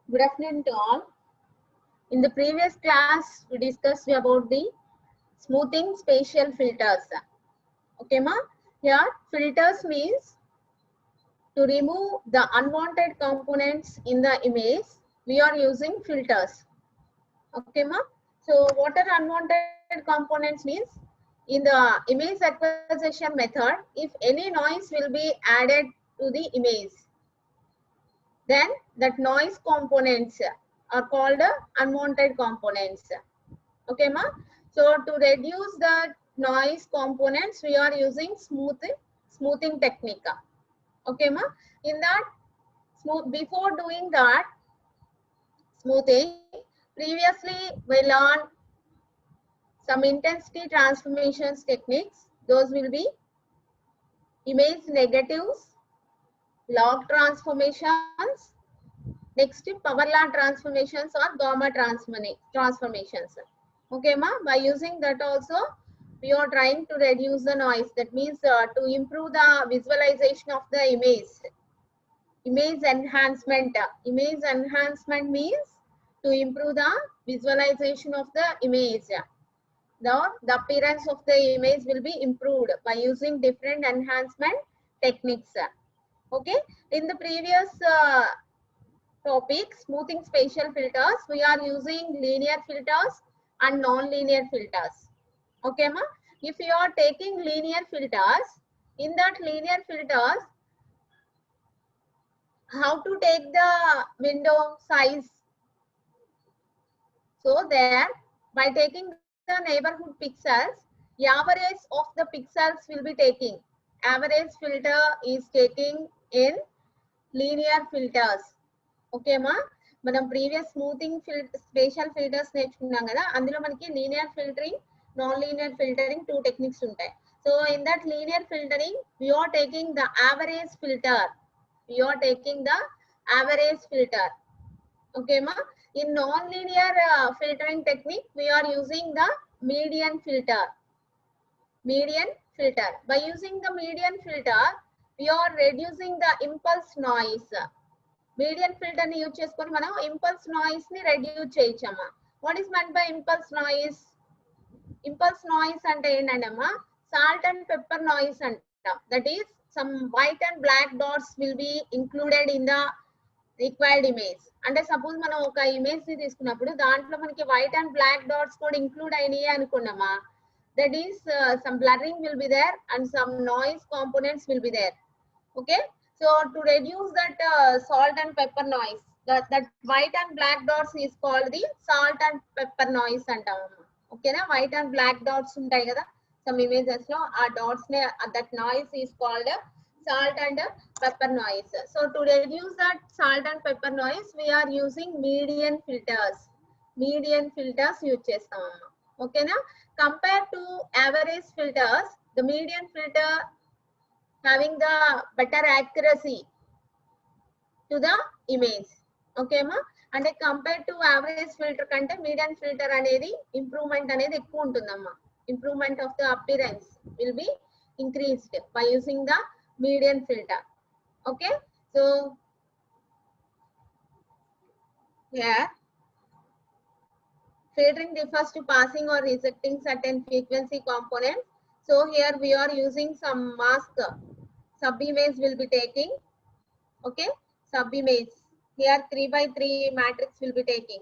Good afternoon to all. In the previous class, we discussed about the smoothing spatial filters. Okay, ma? Here, filters means to remove the unwanted components in the image. We are using filters. Okay, ma? So, what are unwanted components means? In the image acquisition method, if any noise will be added to the image, then that noise components are called unwanted components. Okay, ma? So to reduce the noise components, we are using smoothing technique. Okay, ma? In that, before doing that smoothing, previously we learned some intensity transformations techniques. Those will be image negatives, log transformations, next power law transformations or gamma transformations. Okay, ma? By using that also, we are trying to reduce the noise. That means to improve the visualization of the image. Image enhancement. Image enhancement means to improve the visualization of the image. The appearance of the image will be improved by using different enhancement techniques. Okay. In the previous topic, smoothing spatial filters, we are using linear filters and non-linear filters. Okay, ma? If you are taking linear filters, in that linear filters, how to take the window size? So there, by taking the neighborhood pixels, average of the pixels will be taking. Average filter is taking in linear filters. Okay, ma? మనం previous smoothing spatial filters నేర్చుకున్నాం కదా, అందులో మనకి linear filtering, non linear filtering 2 techniques ఉంటాయి. So in that linear filtering we are taking the average filter. We are taking the average filter. Okay, ma? In non-linear filtering technique, we are using the median filter. Median filter. By using the median filter, we are reducing the impulse noise. Median filter ని use చేసుకొని మనం impulse noise ని reduce చేయొచ్చమ్మా. What is meant by impulse noise? Impulse noise అంటే ఏంటంటమ్మా, salt and pepper noise అంటాం. That is some white and black dots will be included in the required image. అంటే suppose మనం ఒక ఇమేజ్ ని తీసుకున్నప్పుడు దాంట్లో మనకి వైట్ అండ్ బ్లాక్ డాట్స్ కూడా ఇంక్లూడ్ అయినాయి అనుకున్నామా, that is some blurring will be there and some noise components will be there. Okay, so to reduce that salt and pepper noise, that white and black dots is called the salt and pepper noise antam. Okay na, white and black dots untai kada some images lo, aa dots ne that noise is called salt and pepper noise. So to reduce that salt and pepper noise, we are using median filters. Median filters use chestam. Okay na, compared to average filters, the median filter having the better accuracy to the image. Okay ma? And compared to average filter kante median filter anedi improvement anedi ekku untundamma. Improvement of the appearance will be increased by using the median filter. Okay, so here filtering refers to passing or rejecting certain frequency components. So here we are using some mask sub-image will be taking. Okay, sub-image. Here 3 by 3 matrix will be taking.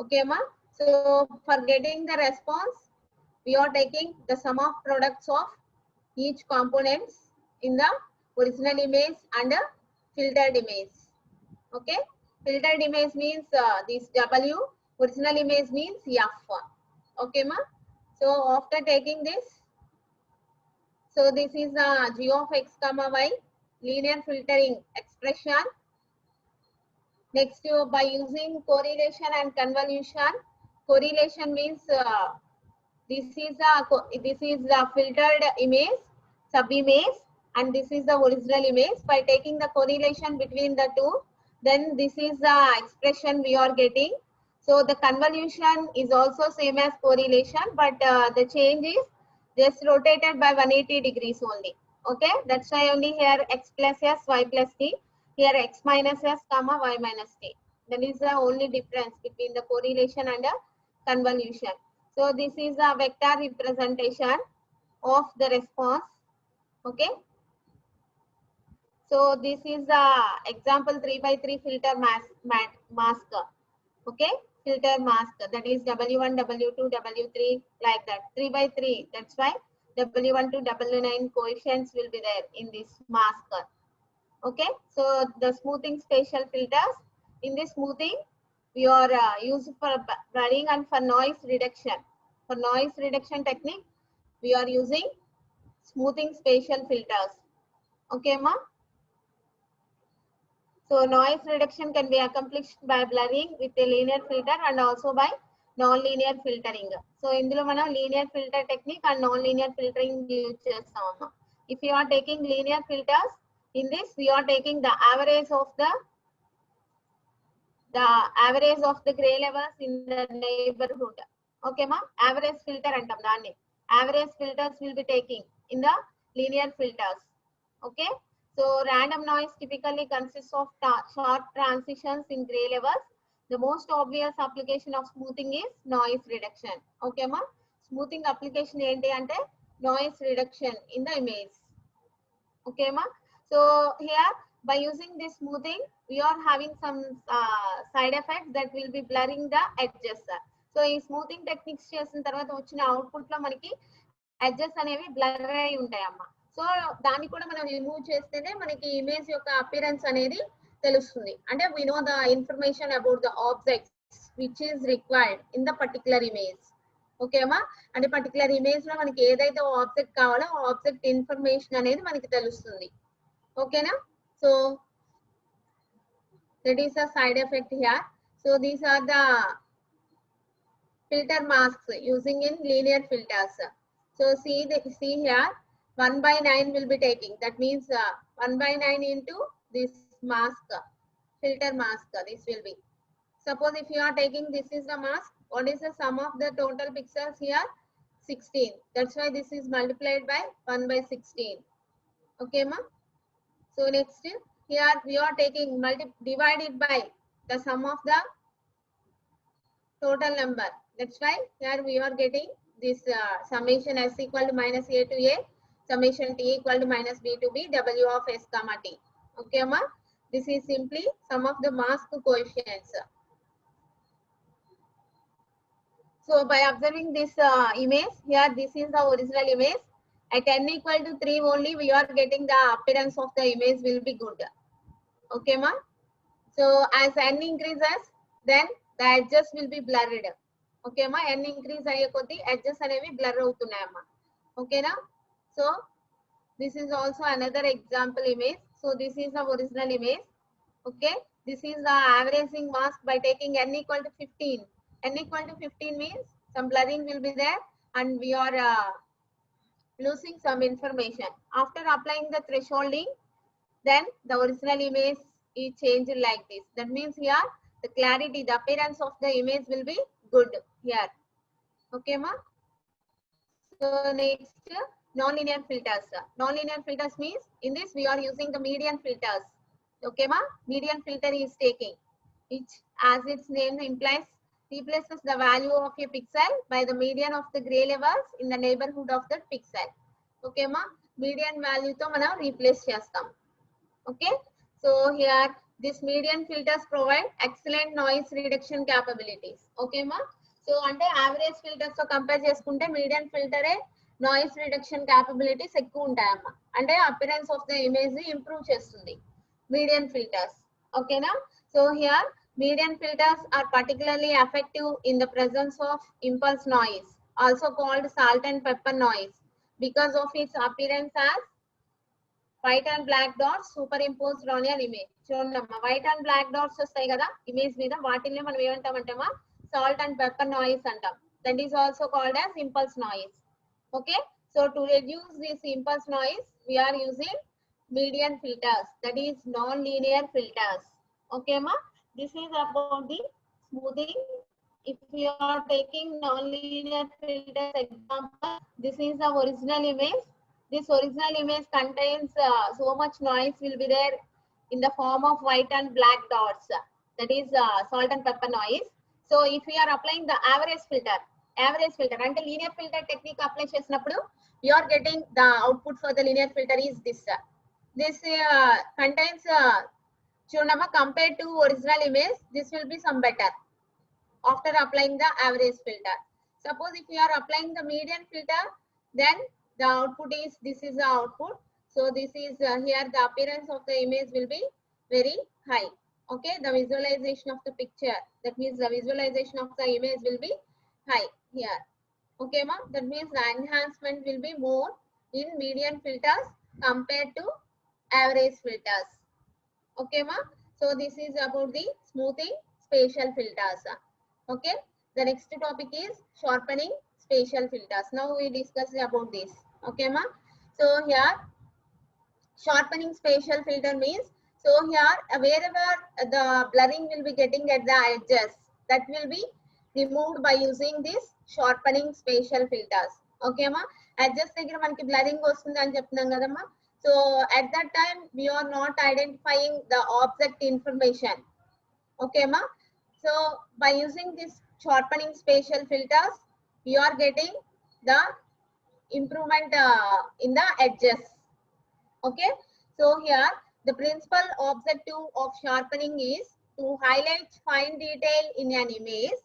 Okay, ma. So for getting the response, we are taking the sum of products of each components in the original image and a filtered image. Okay, filtered image means this W, original image means F. Okay, ma. So after taking this, so this is g of x comma y linear filtering expression. Next, by using correlation and convolution. Correlation means this is the filtered image, sub image, and this is the original image. By taking the correlation between the two, then this is the expression we are getting. So the convolution is also same as correlation, but the change is just rotated by 180 degrees only. Okay, that's why only here x plus s, y plus t. Here x minus s, comma y minus t. That is the only difference between the correlation and the convolution. So this is a vector representation of the response. Okay. So this is the example 3x3 filter mask. Okay. Filter mask, that is W1, W2, W3 like that. 3x3. That's why W1 to W9 coefficients will be there in this mask. Okay. So the smoothing spatial filters. In this smoothing, we are used for blurring and for noise reduction. For noise reduction technique, we are using smoothing spatial filters. Okay, ma? So noise reduction can be accomplished by blurring with a linear filter and also by non-linear filtering. So indulo mana linear filter technique and non-linear filtering use chestam. If you are taking linear filters, in this we are taking the average of the gray levels in the neighborhood. Okay, ma? Average filter antam danni. Average filters will be taking in the linear filters. Okay. So random noise typically consists of short transitions in gray levels. The most obvious application of smoothing is noise reduction. Okay, ma? Smoothing application enti ante noise reduction in the image. Okay, ma? So here by using this smoothing, we are having some side effects that will be blurring the edges. So ఈ smoothing techniques చేసిన తర్వాత వచ్చిన output లో మనకి edges అనేవి blur అయి ఉంటాయమ్మా. So దాన్ని కూడా మనం రిమూవ్ చేస్తేనే మనకి ఇమేజ్ యొక్క అపిరెన్స్ అనేది తెలుస్తుంది. అంటే we know the information about the objects which is required in the particular image. ఓకేమా? అంటే పర్టికులర్ ఇమేజ్ లో మనకి ఏదైతే ఆబ్జెక్ట్ కావాలో ఆబ్జెక్ట్ ఇన్ఫర్మేషన్ అనేది మనకి తెలుస్తుంది. ఓకేనా? So that is a side effect here. So these are the filter masks using in linear filters. So see here 1/9 will be taking. That means 1/9 into this mask, filter mask. This will be. Suppose if you are taking this is the mask. What is the sum of the total pixels here? 16. That's why this is multiplied by 1/16. Okay, ma? So next here we are taking divided by the sum of the total number. That's why here we are getting this summation s equal to minus a to a, summation t equal to minus b to b, w of s comma t. Okay, ma? This is simply sum of the mask coefficients. So by observing this image, here this is the original image. At n equal to 3 only, we are getting the appearance of the image will be good. Okay, ma? So as n increases, then the edges will be blurred. Okay, ma? N increase ayye koddi edges అనేవి blur అవుతున్నాయమ్మా. Okay na? So this is also another example image. So this is the original image. Okay, this is the averaging mask by taking n equal to 15. N equal to 15 means some blurring will be there and we are losing some information. After applying the thresholding, then the original image is changed like this. That means here the clarity, the appearance of the image will be good here. Okay, ma? So next, non-linear filters. Non-linear filters means in this we are using the median filters. Okay, ma? Median filter is taking, which as its name implies, replaces the value of a pixel by the median of the gray levels in the neighborhood of that pixel. Okay, ma? Median value to mana replace chestam. Okay, so here This median filters provide excellent noise reduction capabilities. Okay ma? So ante average filters తో compare చేసుకుంటే median filter noise reduction capabilities ఎక్కువ ఉంటాయమ్మా. అంటే appearance of the image ని improve చేస్తుంది median filters. Okay na? So here median filters are particularly effective in the presence of impulse noise, also called salt and pepper noise, because of its appearance as white and black dots superimposed on an image. చూడమ్మా white and black dots వస్తాయి కదా image మీద, వాటిని మనం ఏమంటామంటేమా salt and pepper noise అంటాం. That is also called as impulse noise. Okay, so to reduce this impulse noise we're using median filters, that is non-linear filters. Okay ma, this is about the smoothing. If you are taking non-linear filters example, this is the original image. This original image contains so much noise will be there in the form of white and black dots, that is salt and pepper noise. So if we are applying the average filter అంటే linear filter technique apply చేసినప్పుడు you are getting the output for the linear filter is this. This contains చూడమ్మా compared to original image this will be some better after applying the average filter. Suppose if you are applying the median filter, then the output is, this is the output. So this is here the appearance of the image will be very high. Okay, the visualization of the picture, that means the visualization of the image will be high here. Okay ma, that means the enhancement will be more in median filters compared to average filters. Okay ma, so this is about the smoothing spatial filters. Okay, the next topic is sharpening spatial filters. Now we discuss about this. Okay ma, so here sharpening spatial filter means, so here wherever the blurring will be getting at the edges, that will be removed by using this sharpening spatial filters. Okay ma, edges దగ్గర మనకి blurring వస్తుంది అని చెప్తున్నాం కదమ్మా. So at that time we are not identifying the object information. Okay ma, so by using this sharpening spatial filters we are getting the improvement in the edges. Okay, so here the principal objective of sharpening is to highlight fine detail in an image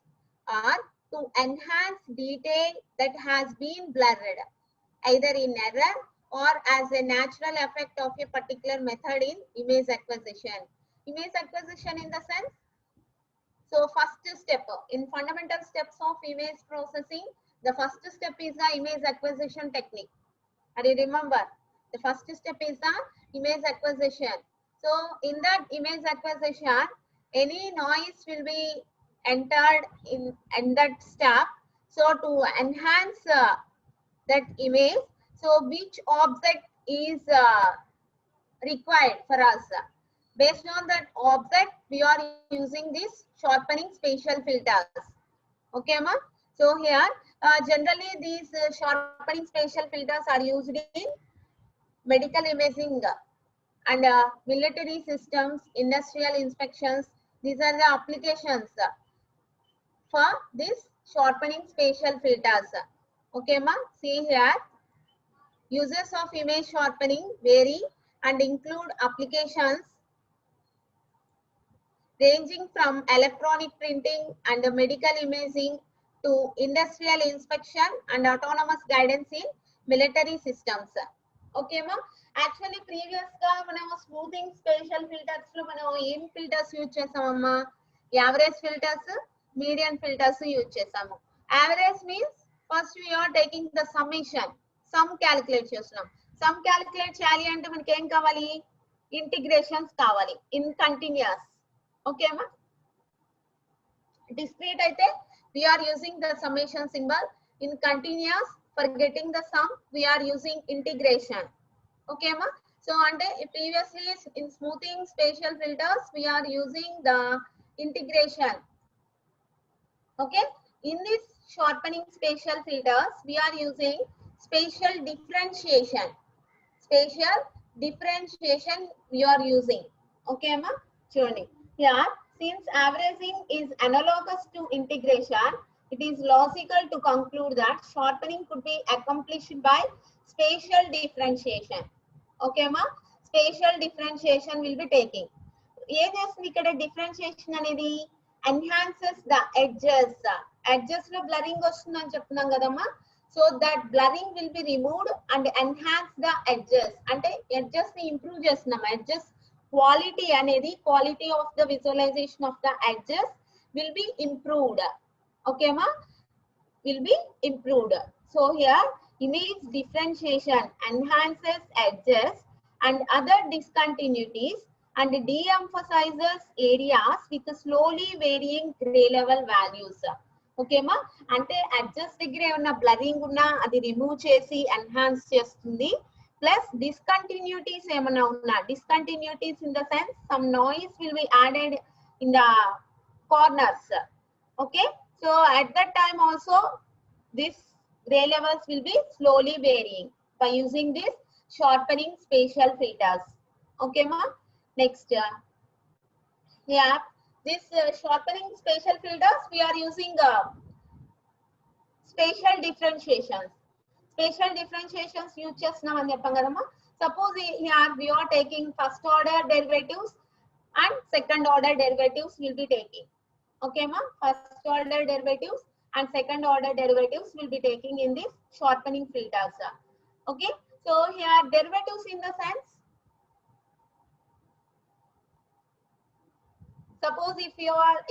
or to enhance detail that has been blurred either in error or as a natural effect of a particular method in image acquisition. Image acquisition in the sense, so first step in fundamental steps of image processing, the first step is the image acquisition technique. And remember, the first step is the image acquisition. So in that image acquisition, any noise will be entered in that step. So to enhance that image, so which object is required for us? Based on that object, we are using this sharpening spatial filters. Okay ma, so here generally these sharpening spatial filters are used in medical imaging and military systems, industrial inspections. These are the applications for this sharpening spatial filters. Okay ma, see here uses of image sharpening vary and include applications ranging from electronic printing and medical imaging to industrial inspection and autonomous guidance in military systems. Okay ma, actually previous ga manam smoothing spatial filters lo manam em filters use chesamamma, average filters, median filters use chesamu. Average means first we are taking the summation, sum calculate చేస్తున్నాం. Sum calculate చేయాలి అంటే మనకి ఏం కావాలి, integrations కావాలి in continuous. Okay ma, discrete అయితే we are using the summation symbol, in continuous for getting the sum we are using integration. Okay ma, so ante previously in smoothing spatial filters we are using the integration. Okay, in this sharpening spatial filters we are using spatial differentiation. Spatial differentiation we are using. Okay ma, చూడండి here, since averaging is analogous to integration, it is logical to conclude that sharpening could be accomplished by spatial differentiation. Okay ma, spatial differentiation will be taking. ఏం చేస్తుంది ఇక్కడ differentiation అనేది enhances the edges లో blurring వస్తుందని చెప్తున్నాం కదమ్మా. So that blurring will be removed and enhance the edges, అంటే edges ని ఇంప్రూవ్ చేస్తున్నాం. ఎడ్జెస్ క్వాలిటీ అనేది, quality of the visualization of the edges will be improved. ఓకేమా, will be improved. So here image differentiation enhances edges and other discontinuities and de-emphasizes areas with slowly varying gray level values. Okay ma, ante edges దగ్గర ఉన్న blurring ఉన్నా అది remove చేసి enhance చేస్తుంది. Plus discontinuities ఏమన్నా ఉన్నా, discontinuities in the sense some noise will be added in the corners. Okay, so at that time also this gray levels will be slowly varying by using this sharpening spatial filters. Okay ma, next yeah, this sharpening spatial filters we are using spatial differentiations. Spatial differentiations use chesnam ani cheppam kadamma. Suppose here we are taking first order derivatives and second order derivatives will be taking. Okay ma, first order derivatives and second order derivatives will be taking in this sharpening filters. Okay, so here derivatives in the sense, suppose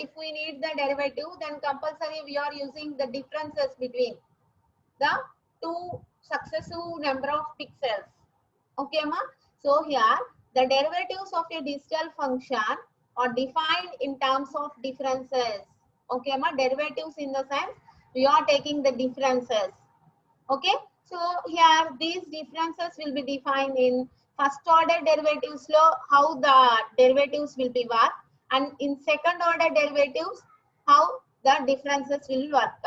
if we need the derivative, then compulsory we are using the differences between the two successive number of pixels. Okay ma, so here the derivatives of a digital function are defined in terms of differences. Okay ma, derivatives in the sense we are taking the differences. Okay, so here these differences will be defined in first order derivatives law, how the derivatives will be work, and in second order derivatives how the differences will work.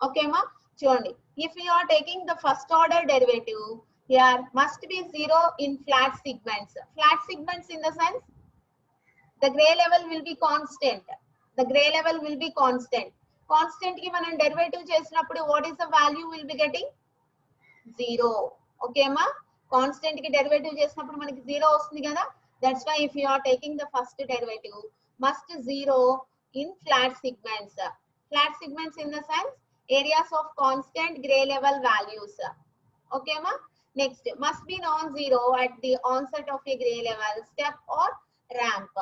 Okay ma, చూడండి, if we are taking the first order derivative, here must be 0 in flat segments. Flat segments in the sense the gray level will be constant. The gray level will be constant. Constant ki మనం derivative చేసినప్పుడు what is the value will be getting? 0. Okay ma, constant ki derivative చేసినప్పుడు మనకి 0 వస్తుంది కదా. That's why if you are taking the first derivative, must 0 in flat segments. Flat segments in the sense areas of constant gray level values. Okay ma, next must be non-zero at the onset of a gray level step or ramp.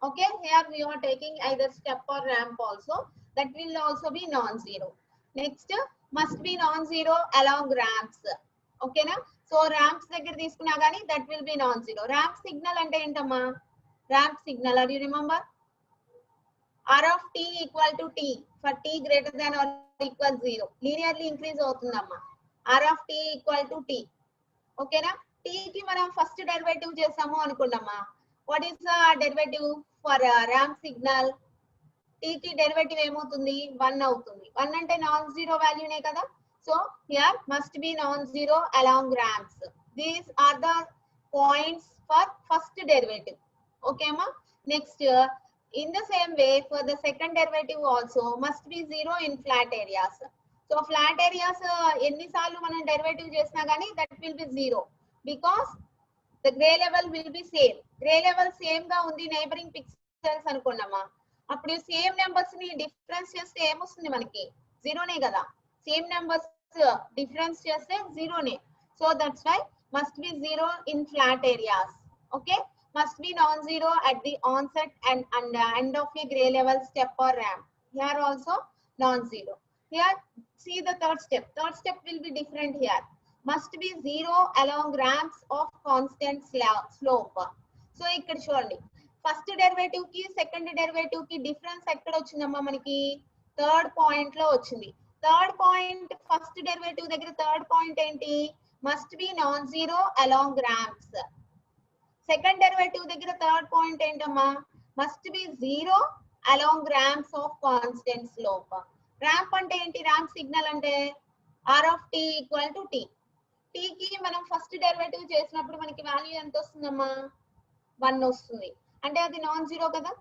Okay, here we are taking either step or ramp also, that will also be non-zero. Next must be non-zero along ramps. Okay na, so ramps దగ్గర తీసుకున్నా గానీ that will be non-zero. Ramp signal అంటే ఏంటమ్మా? Ramp signal, are you remember? R of t equal to t for t greater than or equal 0 linearly increase అవుతుందమ్మా. R of t equal to t. Okay na, t కి మనం first derivative చేసాము అనుకున్నామా. What is the derivative for ramp signal? t ki derivative ఏమవుతుంది? 1 అవుతుంది. 1 అంటే non zero వాల్యూనే కదా. So here must be non-zero along ramps. These are the points for first derivative. Okay ma, next in the same way for the second derivative also must be 0 in flat areas. So flat areas ఎన్ని సార్లు మనం derivative చేసినా గానీ that will be 0 because the gray level will be same. Gray level same గా ఉంది neighboring pixels అనుకున్నామా. అప్పుడు same numbers ని difference చేస్తే ఏమొస్తుంది మనకి? 0 నే కదా. సేమ్ నెంబర్స్ డిఫరెన్స్ చేస్తే 0 నే. So that's why must be 0 in flat areas. Okay, must be non-zero at the onset and end of a gray level step or ramp. Here also non-zero. Here see the third step. Third step will be different here. Must be 0 along ramps of constant slope. So ikkada chudandi, first derivative ki second derivative ki difference ekkada ochindamma manaki? Third point lo ochindi. Third point first derivative దగ్గర third point ఏంటి? Must be non-zero along ramps. Second derivative దగ్గర third point ఏంటమ్మా? Must be 0 along ramps of constant slope. Ramp అంటే ఏంటి? Ramp signal అంటే R of t equal to t. t కి మనం first derivative చేసినప్పుడు మనకి వాల్యూ ఎంత వస్తుందమ్మా? 1 వస్తుంది. అంటే అది నాన్ జీరో కదా.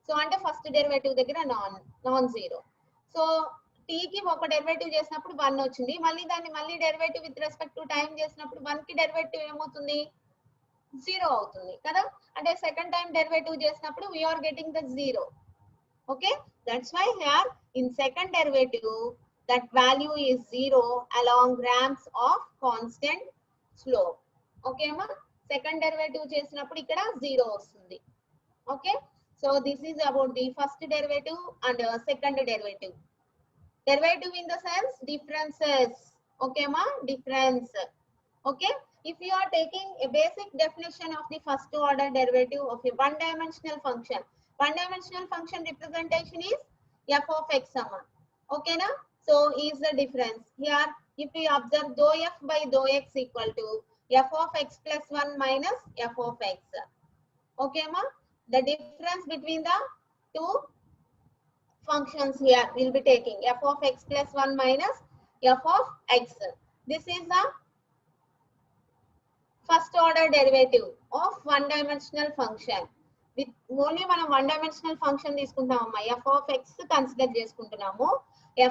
సో అంటే ఫస్ట్ డెరివేటివ్ దగ్గర నాన్ జీరో. సో t కి ఒక డెరివేటివ్ చేసినప్పుడు 1 వచ్చింది. మళ్ళీ దాన్ని మళ్ళీ derivative with respect to time చేసినప్పుడు 1 కి డెరివేటివ్ ఏమవుతుంది? జీరో అవుతుంది కదా. అంటే సెకండ్ టైం డెరివేటివ్ చేసినప్పుడు we're getting the zero. Okay, that's why here in second derivative that value is zero along ramps of constant slope. Okay ma, second derivative చేసినప్పుడు ఇక్కడ zero వస్తుంది. Okay, so this is about the first derivative and second derivative. Derivative in the sense differences. Okay ma, difference. Okay, if you are taking a basic definition of the first order derivative of a one dimensional function, one dimensional function representation is f of x summa. Okay na, so is the difference here. If we observe dou f by dou x equal to f of x plus 1 minus f of x. Okay ma, the difference between the two functions here will be taking f of x plus 1 minus f of x. This is the first order derivative of one dimensional function. With only మనం one dimensional function తీసుకుంటామమ్మా, f of x consider చేసుకుంటున్నాము.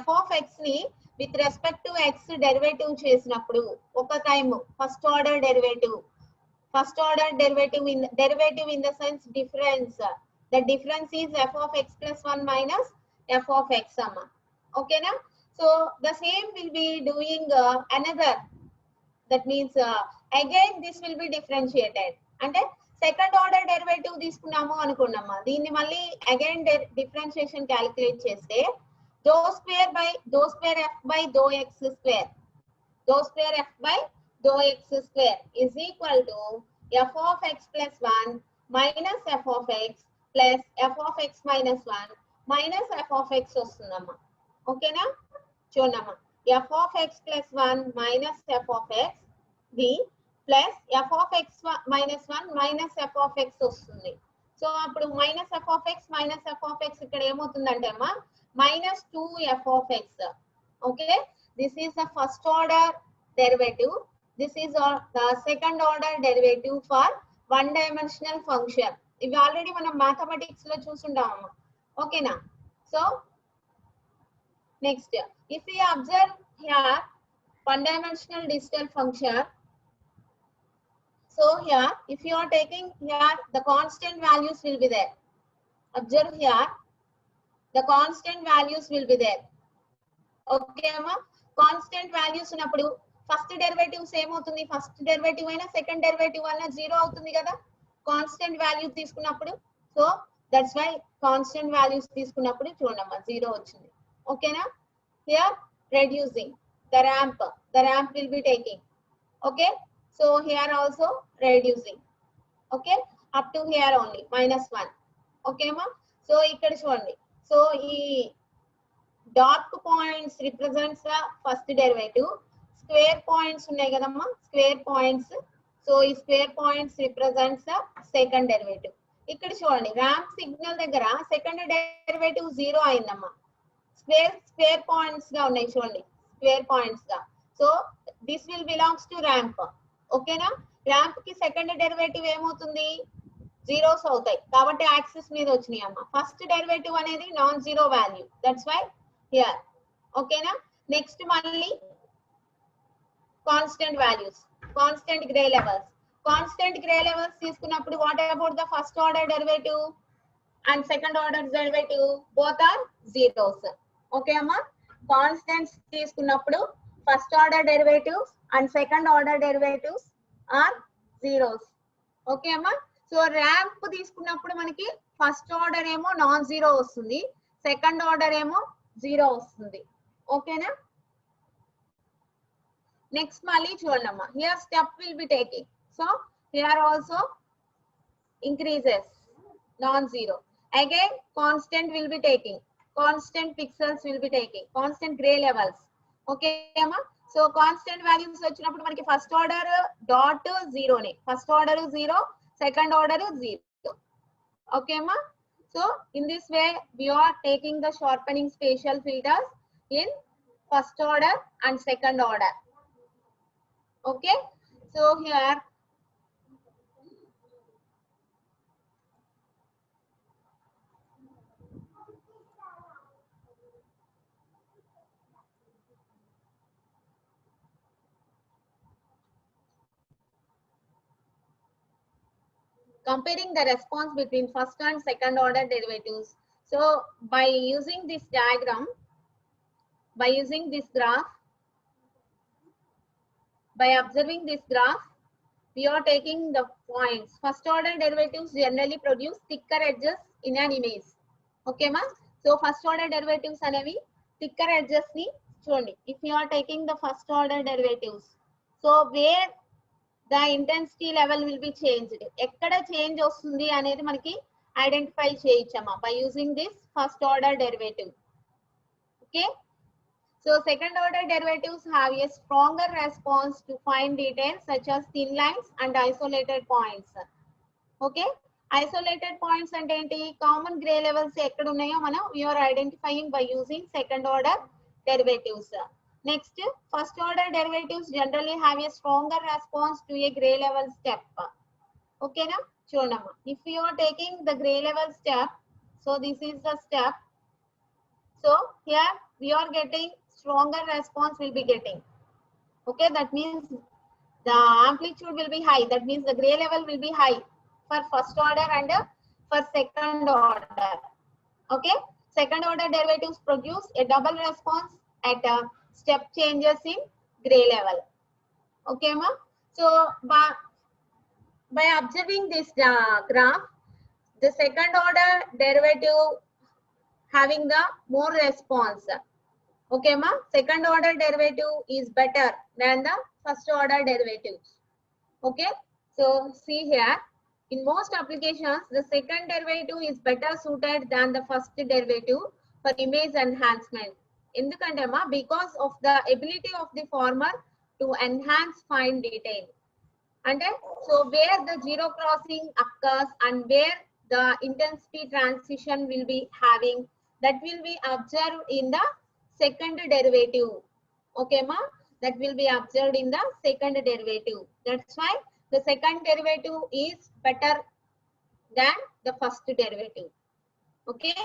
f of x ని with respect to x derivative చేసినప్పుడు ఒక time first order derivative, first order derivative in the sense difference, the difference is f of x plus 1 minus f of x అమ్మా. ఓకేనా, so the same will be doing another, that means again this will be differentiated. అంటే second order derivative తీసుకున్నాము అనుకున్నామా, దీన్ని మళ్ళీ again differentiation calculate చేస్తే dou square f by dou x square, dou square f by dou x square is equal to f of x plus 1 minus f of x plus f of x minus 1 minus f of x వస్తుందమ్మా. ఓకేనా, చూడమ్మా, f of x plus 1 minus f of x v plus f of x minus 1 minus f of x వస్తుంది. So అప్పుడు minus f of x minus f of x ఇక్కడ ఏమవుతుందంటే అమ్మా minus 2f of x. Okay, this is the first order derivative, this is the second order derivative for one dimensional function. ఇవి already మనం mathematics లో చూసుంటామమ్మా. ఓకేనా, so next, if we observe here one dimensional digital function, so here if you are taking here the constant values will be there. Observe here the constant values will be there. Okay amma, constant values ఉన్నప్పుడు first derivative same అవుతుంది, first derivative అయినా second derivative అయినా zero అవుతుంది కదా constant value తీసుకున్నప్పుడు. So that's why constant values తీసుకున్నప్పుడు చూడమ్మా zero వచ్చింది. ఓకేనా, here reducing the ramp will be taking. Okay, so here also reducing. Okay, up to here only minus 1. Okay ma, so ikkada chudandi, so ee dark points represents the first derivative, square points unnai kadamma, square points, so ee square points represents the second derivative. Ikkada chudandi ramp signal daggara second derivative zero ayindamma, square points ga unnai chudandi, square points ga. So this will belongs to ramp. Okay na, ramp ki second derivative ఏమవుతుంది zeros అవుతాయి కాబట్టి axis మీద వచ్చినాయి అమ్మ. First derivative అనేది non zero value, that's why here. ఓకేనా, next మళ్ళీ constant values, constant grey levels. Constant grey levels తీసుకున్నప్పుడు what about the first order derivative and second order derivative both are zeros. Okay amma, constants తీసుకున్నప్పుడు first order derivatives and second order derivatives are zeros. Okay amma, so ramp తీసుకున్నప్పుడు మనకి first order ఏమో non zero వస్తుంది, second order ఏమో zero వస్తుంది. ఓకేనా, next మళ్ళీ చూడమ్మా, here step will be taking. So here also increases non-zero. Again constant will be taking, constant pixels will be taking, constant gray levels. Okay amma, so constant values వచ్చినప్పుడు మనకి first order dot zero నే, first order zero, second order zero. Okay అమ్మా, so in this way we are taking the sharpening spatial filters in first order and second order. Okay, so here comparing the response between first and second order derivatives. So by using this diagram, by using this graph, by observing this graph, we are taking the points. First order derivatives generally produce thicker edges in an image. Okay, ma? So first order derivatives అనేవి thicker edges ni చూడండి. If you are taking the first order derivatives, so where the intensity level will be changed. ఎక్కడ change వస్తుంది అనేది మనకి identify చేయొచ్చమ్మా by using this first order derivative. Okay. So second order derivatives have a stronger response to fine details such as thin lines and isolated points. Okay. Isolated points అంటే ఏంటి? Common gray levels ఎక్కడ ఉన్నాయో మనం we are identifying by using second order derivatives. Next, first order derivatives generally have a stronger response to a gray level step. Okay na? Chudamma. If you are taking the gray level step, so this is the step. So here we are getting stronger response will be getting. Okay, that means the amplitude will be high. That means the gray level will be high for first order and for second order. Okay, second order derivatives produce a double response at step changes in gray level. Okay, ma? So by observing this graph, the second order derivative having the more response. Okay, ma? Second order derivative is better than the first order derivatives. Okay, so see here, in most applications, the second derivative is better suited than the first derivative for image enhancement. ఎందుకంటే అమ్మా because of the ability of the former to enhance fine detail. అంటే so where the zero crossing occurs and where the intensity transition will be having, that will be observed in the second derivative. Okay, ma? That will be observed in the second derivative. That's why the second derivative is better than the first derivative. Okay.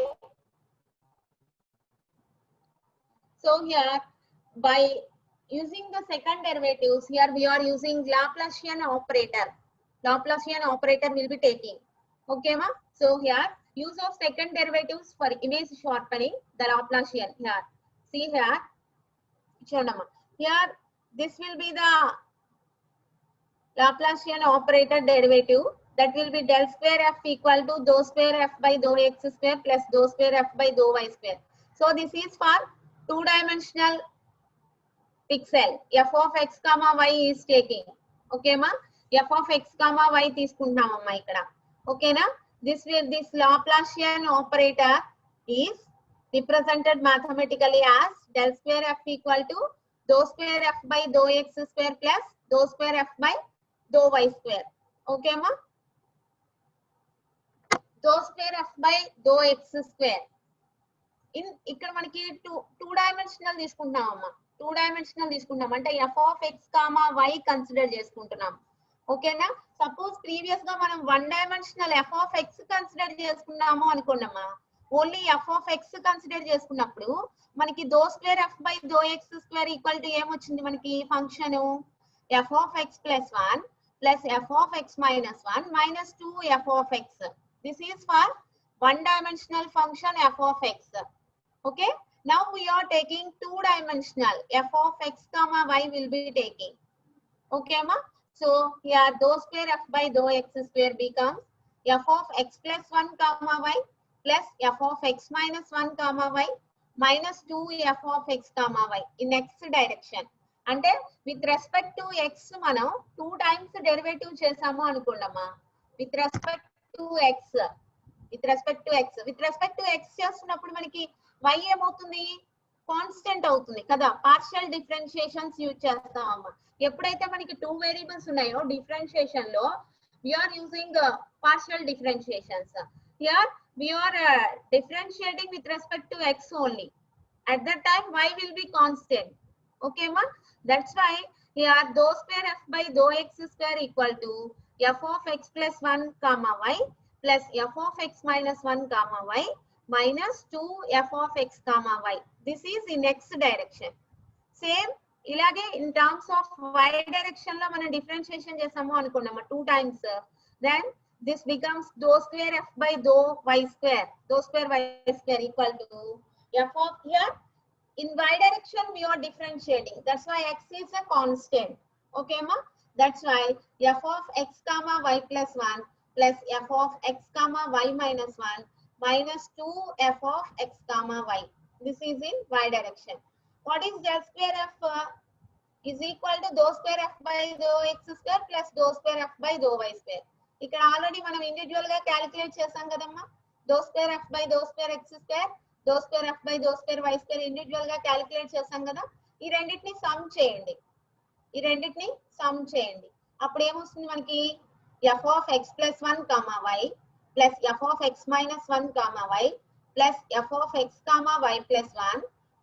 So here, by using the second derivatives, here we are using Laplacian operator. Laplacian operator will be taking. Okay, ma? So here, use of second derivatives for image sharpening, the Laplacian here. See here, Chonama. Here, this will be the Laplacian operator derivative. That will be del square f equal to dou square f by dou x square plus dou square f by dou y square. So this is for two-dimensional pixel. F of x comma y is taking. Okay, ma? F of x comma y తీసుకుంటాం అమ్మా ఇక్కడ. Okay na? This Laplacian operator is represented mathematically as del square f equal to dou square f by dou x square plus dou square f by dou y square. Okay, ma? Dou square f by dou x square. ఇక్కడ మనకి two dimensional తీసుకుంటున్నాం అమ్మా. Two dimensional తీసుకుంటాం అంటే f of x comma y consider చేసుకుంటున్నాం. ఓకేనా? Suppose previous గా మనం one dimensional f of x consider చేసుకున్నాము అనుకున్నామా, only f of x consider చేసుకున్నప్పుడు మనకి dou square f by dou x square equal to ఏమొచ్చింది మనకి function f of x plus 1 plus f of x minus 1 minus 2 f of x. This is for one dimensional function f of x. Okay, now we are taking two dimensional f of x comma y will be taking. Okay, ma? So here dou square f by dou x square becomes f of x plus 1 comma y plus f of x minus 1 comma y minus 2 f of x comma y in x direction. అంటే with respect to x మనం 2 times derivative చేసాము అనుకోండమ్మా. with respect to x చేస్తున్నప్పుడు మనకి y ఏమవుతుంది, constant అవుతుంది కదా. Partial differentiations use చేస్తాం అమ్మా. ఎప్పుడైతే మనకి 2 వేరియబుల్స్ ఉన్నాయో డిఫరెన్షియేషన్ లో we are using partial differentiations. Here we are differentiating with respect to x only. At that time y will be constant. Okay, ma? That's why here dou square f by dou x square equal to f of x plus 1 comma y plus f of x minus 1 comma y minus 2 f of x comma y. This is in x direction. Same ilage in terms of y direction lo mana differentiation chesamu anukunnama 2 times. Then this becomes dou square f by dou y square. Dou square y square equal to f of here. In y direction, we are differentiating. That's why x is a constant. Okay, ma? That's why f of x comma y plus 1 plus f of x comma y minus 1 minus 2 f of x comma y. This is in y direction. What is del square f is equal to dou square f by dou x square plus dou square f by dou y square. ఇక్కడ already మనం individual గా calculate చేసాం కదమ్మా. dou square f by dou square x square, dou square f by dou square y square individual గా calculate చేసాం కదా. ఈ రెండింటిని సమ్ చేయండి. అప్పుడు ఏమొస్తుంది మనకి f of x plus 1 comma y plus f of x minus 1 comma y plus f of x comma y plus 1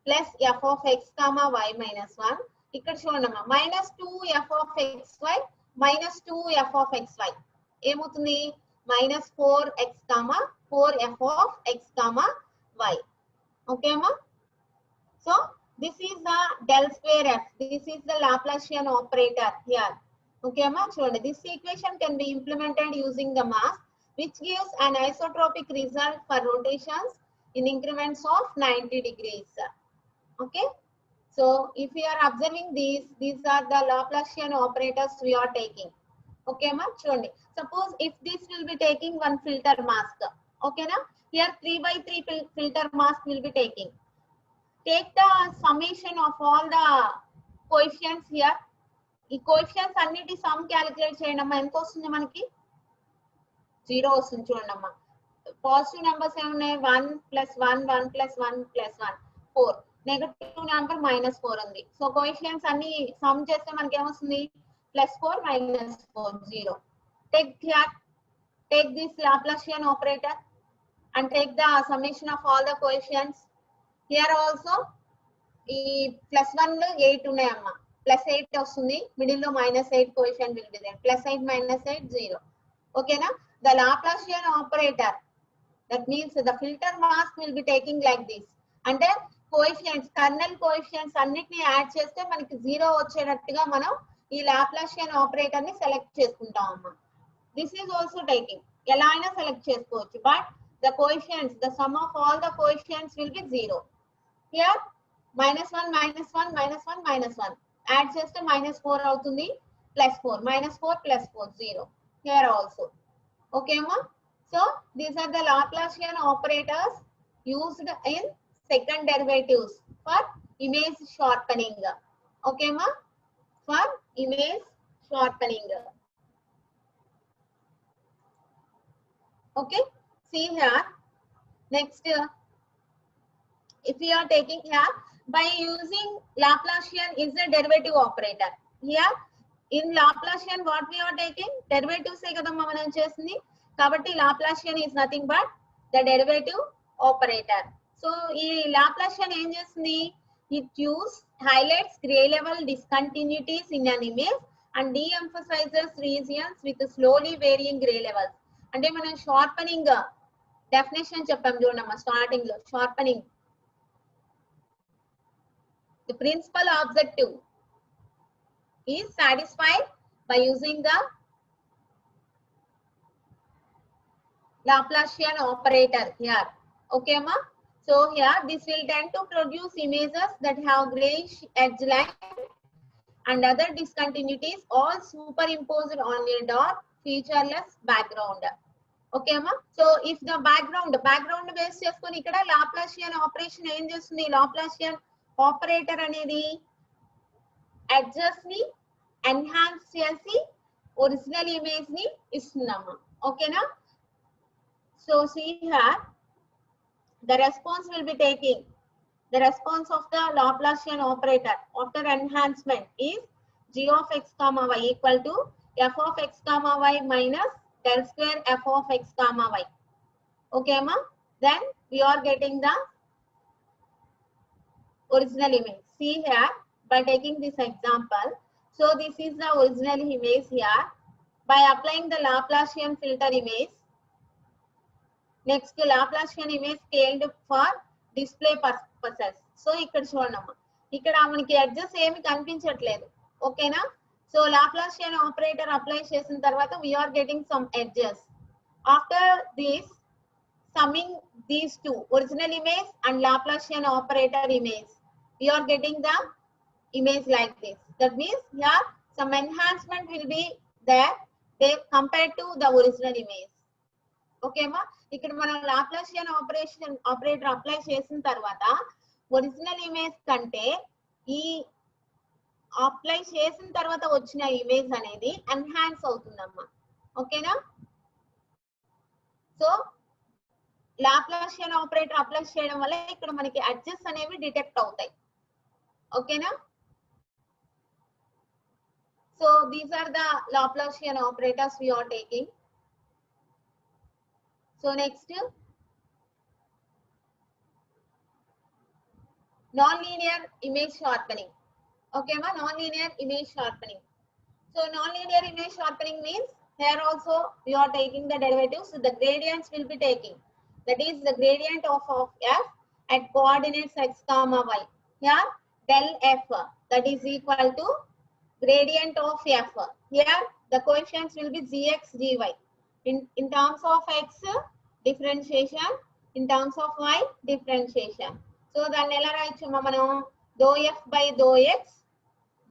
plus f of x comma y minus 1. ఇక్కడ చూడమ్మా minus 2f of xy minus 2f of xy ఏమవుతుంది minus 4x comma 4f of x comma y. Okay అమ్మా. So this is the del square f. This is the Laplacian operator here. Okay amma, చూడండి. This equation can be implemented using the mass, which gives an isotropic result for rotations in increments of 90 degrees. Okay. So if we are observing these are the Laplacian operators we are taking. Okay amma, చూడండి. Suppose if this will be taking one filter mask. Okay na? Here 3/3 filter mask will be taking. Take the summation of all the coefficients here. ఈ coefficients అన్నిటి some calculate చేయండి అమ్మా. ఎంత వస్తుంది మనకి 0 వస్తుంది. చూడండి అమ్మా, పాజిటివ్ నెంబర్స్ ఏమున్నాయి 1 + 1 1 + 1 + 1 4, నెగటివ్ నెంబర్ -4 ఉంది. సో కోఎఫిషియెంట్స్ అన్ని సమ్ చేస్తే మనకి ఏమొస్తుంది +4 -4 0. Take this Laplacian operator and take the summation of all the coefficients. Here also ఈ +1 లో 8 ఉన్నాయమ్మా. +8 వస్తుంది, మిడిల్ లో -8 కోఎఫిషియంట్ will be there. +8 -8 0. ఓకేనా? The Laplacian operator, that means the filter mask will be taking like this. అంటే coefficients colonel coefficients అన్నిటిని add చేస్తే మనకి 0 వచ్చేటట్టుగా మనం ఈ Laplacian ఆపరేటర్ ని సెలెక్ట్ చేసుకుంటాం అమ్మా. దిస్ ఈజ్ ఆల్సో టేకింగ్, ఎలా అయినా సెలెక్ట్ చేసుకోవచ్చు. But the coefficients, the sum of all the coefficients will be 0. Here -1 -1 -1 -1 add చేస్తే -4 అవుతుంది, +4 -4 +4 0. Here also. Okay ma? So these are the Laplacian operators used in second derivatives for image sharpening. Okay ma? For image sharpening. Okay, see here. Next, if we are taking here by using Laplacian is a derivative operator. Here in Laplacian what we are taking derivatives ఏ కదమ్మా మనం చేస్తుంది. కాబట్టి Laplacian is nothing but the derivative operator. So ఈ Laplacian ఏం చేస్తుంది, it highlights gray level discontinuities in an image and de-emphasizes regions with slowly varying gray levels. అంటే మనం sharpening definition చెప్పాం చూడమ్మా స్టార్టింగ్ లో. Sharpening, the principal objective is satisfied by using the Laplacian operator here. Okay ma? So here this will tend to produce images that have grayish edge line and other discontinuities all superimposed on a dark featureless background. Okay ma? So if the background base చేసుకొని ఇక్కడ Laplacian operation ఏం చేస్తుంది, Laplacian operator అనేది edges ని enhance చేసి original image ని ఇస్తుందమ్మా. ఓకేనా? So see here, the response will be taking the response of the Laplacian operator after enhancement is g of x comma y equal to f of x comma y minus del square f of x comma y. Okay ma? Then we are getting the original image. See here, by taking this example, so this is the original image here. By applying the Laplacian filter image, next Laplacian image scaled for display purposes. So ఇక్కడ చూడమ్మా, ఇక్కడ మనకి edges ఏమి కనిపించట్లేదు. ఓకేనా? So Laplacian operator apply చేసిన తర్వాత we are getting some edges. After this, summing these two, original image and Laplacian operator image, we are getting the image like this. That means here some enhancement will be there compared to the original image. Okay ma, ఇక్కడ మనం Laplacian operator apply చేసిన తర్వాత original image కంటే ఈ apply చేసిన తర్వాత వచ్చిన image అనేది ఎన్హాన్స్ అవుతుందమ్మా. ఓకేనా? సో లాప్లాసియన్ ఆపరేటర్ అప్లై చేయడం వల్ల ఇక్కడ మనకి అడ్జస్ట్ అనేవి డిటెక్ట్ అవుతాయి. ఓకేనా? So these are the Laplacian operators we are taking. So next non-linear image sharpening. Okay ma, non-linear image sharpening. So non-linear image sharpening means here also we are taking the derivatives, so the gradients will be taking, that is the gradient of f at coordinates x comma y. Here del f, that is equal to gradient of f. Here the coefficients will be gx gy. In terms of x differentiation, in terms of y differentiation. So then ela raichu manam dou f by dou x,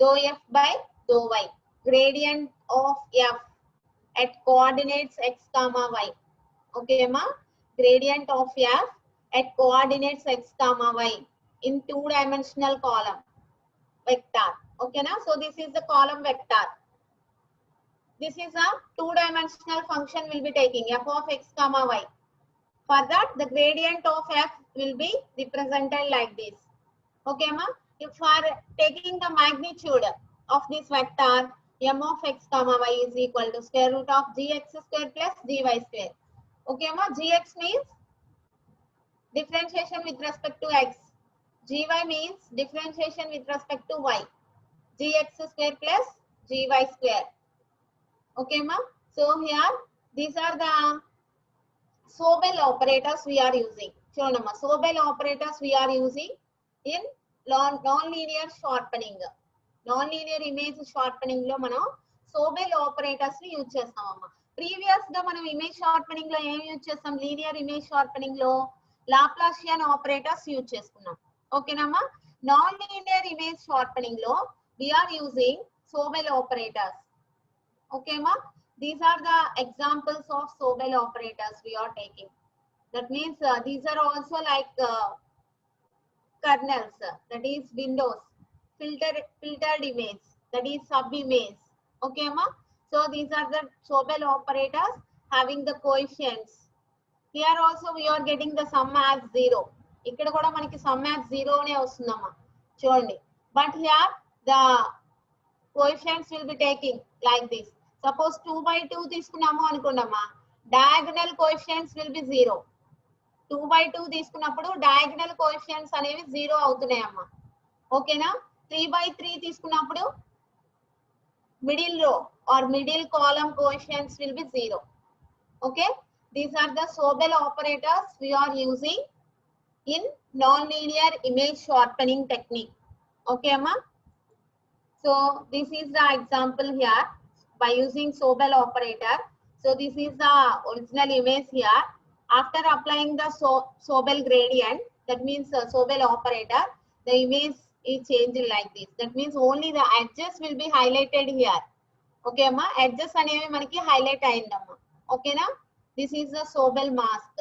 dou f by dou y, gradient of f at coordinates x comma y. Okay ma, gradient of f at coordinates x comma y in two-dimensional column vector. Okay na, so this is the column vector. This is a two-dimensional function will be taking f of x comma y. For that the gradient of f will be represented like this. Okay ma, if for taking the magnitude of this vector m of x comma y is equal to square root of gx square plus gy square. Okay ma, gx means differentiation with respect to x, gy means differentiation with respect to y, gx square plus gy square. Okay ma, so here these are the Sobel operators we are using. Chudamma, Sobel operators we are using in non-linear sharpening. Non-linear image sharpening లో మనం Sobel operators ని use చేస్తామమ్మా. Previous గా మనం image sharpening లో ఏం use చేస్తాం? Linear image sharpening లో Laplacian operators use చేసుకున్నాం. ఓకేనమ్మా? నాన్ లీనియర్ ఇమేజ్ షార్పనింగ్ లో we are using Sobel operators. Okay ma, these are the examples of Sobel operators we are taking. That means these are also like kernels, that is windows, filtered image, that is sub image. Okay ma, so these are the Sobel operators having the coefficients. Here also we are getting the sum as 0. ఇక్కడ కూడా మనకి sum as 0 నే వస్తుందమ్మా చూడండి. But here the coefficients will be taking like this. Suppose 2/2 తీసుకున్నాము అనుకోండమ్మా, diagonal coefficients will be 0. 2/2 తీసుకున్నప్పుడు diagonal coefficients అనేవి 0 అవుతున్నాయమ్మా. ఓకేనా? 3/3 తీసుకున్నప్పుడు middle row or middle column coefficients will be 0. Okay, these are the Sobel operators we are using in non-linear image sharpening technique. Okay amma, so this is the example here by using Sobel operator. So this is the original image here. After applying the Sobel gradient, that means Sobel operator, the image is changed like this. That means only the edges will be highlighted here. Okay amma, edges anevi manaki highlight ayindamma. Okay na, this is the Sobel mask.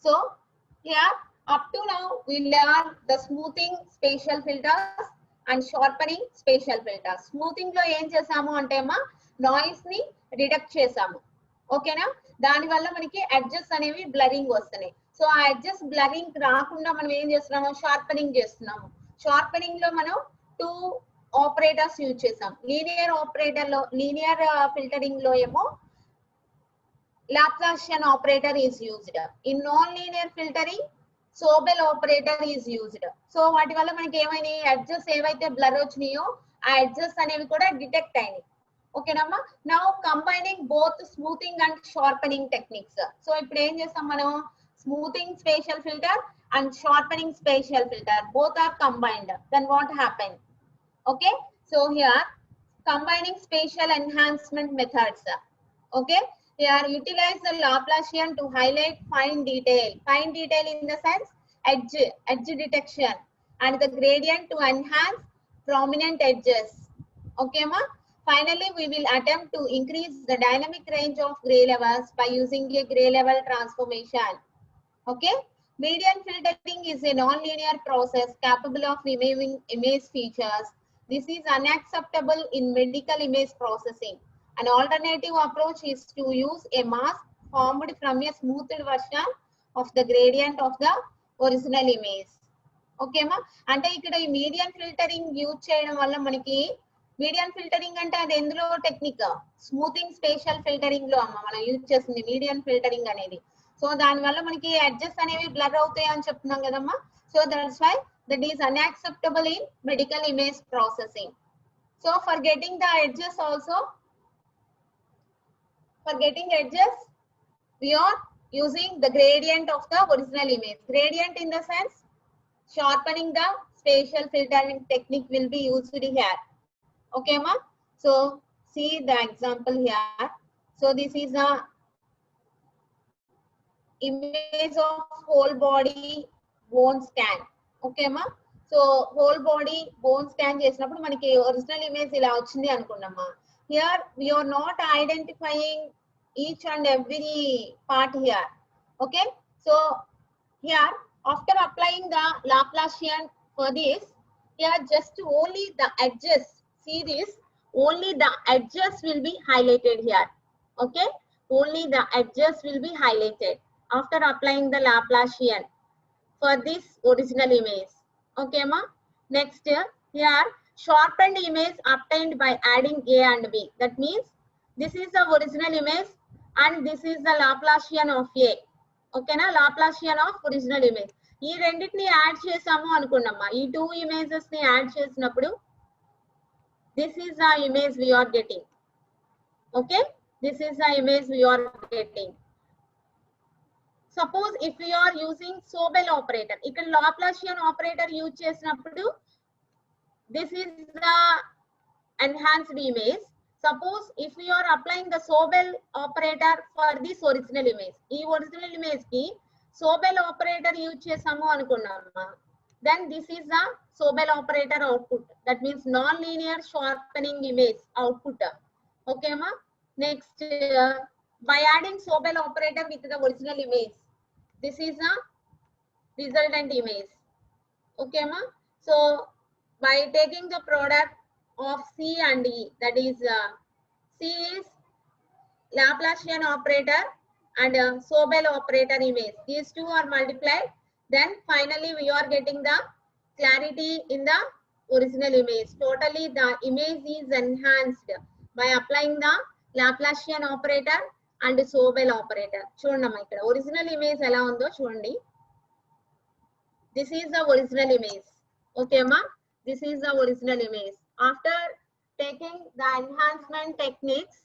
So here up to now we learned the smoothing spatial filters and sharpening spatial filters. Smoothing lo em chesamu ante ma noise ni reduce chesamu. ఓకేనా? దాని వల్ల మనకి edges అనేవి blurring వస్తున్నాయి. So ఆ edges blurring రాకుండా మనం ఏం చేస్తున్నాము? షార్పనింగ్ చేస్తున్నాము. షార్పనింగ్ లో మనం 2 ఆపరేటర్స్ యూజ్ చేసాం. లీనియర్ ఆపరేటర్ లో, లీనియర్ ఫిల్టరింగ్ లో ఏమో Laplacian operator is used. In non-linear filtering, Sobel operator is used. So వాటి వల్ల మనకి ఏమైనా ఎడ్జెస్ ఏవైతే బ్లర్ వచ్చినాయో ఆ ఎడ్జెస్ అనేవి కూడా డిటెక్ట్ అయినాయి. ఓకేనమ్మా? Now combining both smoothing and sharpening techniques. So ఇప్పుడు ఏం చేస్తాం మనం? Smoothing spatial filter and sharpening spatial filter both are combined. Then what happened? Okay, so here combining spatial enhancement methods. Okay, here utilize the Laplacian to highlight fine detail. Fine detail in the sense edge detection, and the gradient to enhance prominent edges. Okay, ma. Finally, we will attempt to increase the dynamic range of gray levels by using a gray level transformation. Okay. Median filtering is a non-linear process capable of removing image features. This is unacceptable in medical image processing. An alternative approach is to use a mask formed from a smoothed version of the gradient of the original image. Okay, ma? అంటే ఇక్కడ ఈ median filtering use చేయడం వల్ల మనకి median filtering అంటే అది ఎందులో technique smoothing spatial filtering లో అమ్మ మనం యూజ్ చేస్తుంది మీడియన్ ఫిల్టరింగ్ అనేది. సో దాని వల్ల మనకి ఎడ్జెస్ అనేవి బ్లర్ అవుతాయి అని చెప్తున్నాం కదమ్మా. So that's why that is unacceptable in medical image processing. So for getting the edges also, for getting edges we are using the gradient of the original image. Gradient in the sense sharpening the spatial filtering technique will be used here. Okay, ma. So see the example here. So this is a image of whole body bone scan. Okay, ma. So whole body bone scan చేసినప్పుడు మనకి original image ఇలా వచ్చింది అనుకున్నామా. Here we are not identifying each and every part here. Okay, so here after applying the Laplacian for this, here just only the edges, see this, only the edges will be highlighted here. Okay, only the edges will be highlighted after applying the Laplacian for this original image. Okay, ma. Next here sharpened image obtained by adding A and B. That means this is the original image and this is the Laplacian of A. Okay na, Laplacian of original image. ఈ రెండింటిని add చేసాము అనుకున్నామా. ఈ two images ని add చేసినప్పుడు this is the image we are getting. Okay, this is the image we are getting. Suppose if you are using Sobel operator, ఇక్కడ Laplacian operator use చేసినప్పుడు this is the enhanced image. Suppose if we are applying the Sobel operator for this original image, ఈ original image ki Sobel operator use చేసాము అనుకున్నామా, then this is the Sobel operator output. That means non-linear sharpening image output. Okay ma. Next by adding Sobel operator with the original image, this is the resultant image. Okay ma. So by taking the product of C and E, that is C is Laplacian operator and Sobel operator image. These two are multiplied. Then finally we are getting the clarity in the original image. Totally the image is enhanced by applying the Laplacian operator and Sobel operator. చూడండి ఇక్కడ original image ఎలా ఉందో చూడండి. This is the original image. Okay ma. This is the original image. After taking the enhancement techniques,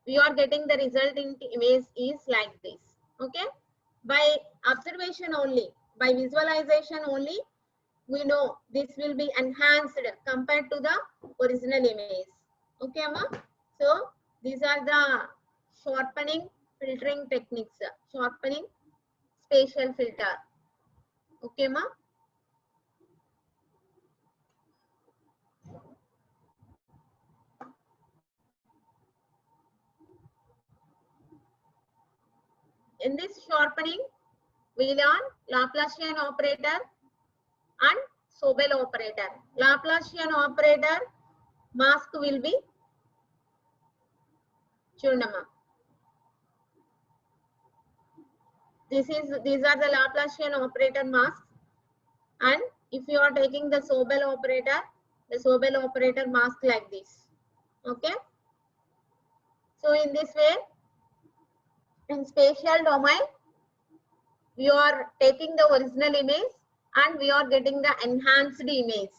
we are getting the resulting image is like this. Okay, by observation only, by visualization only, we know this will be enhanced compared to the original image. Okay ma. So these are the sharpening filtering techniques, sharpening spatial filter. Okay ma. In this sharpening we learn Laplacian operator and Sobel operator. Laplacian operator mask will be చూడమ్మా. These are the Laplacian operator masks, and if you are taking the Sobel operator mask like this. Okay, so in this way, in spatial domain we are taking the original image and we are getting the enhanced image.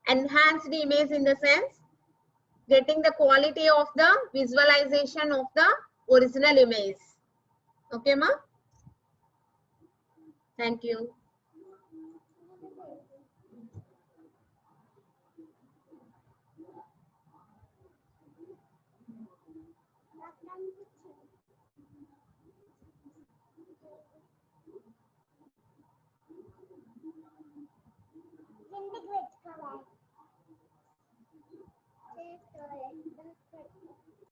Enhanced image in the sense getting the quality of the visualization of the original image. Okay ma. Thank you.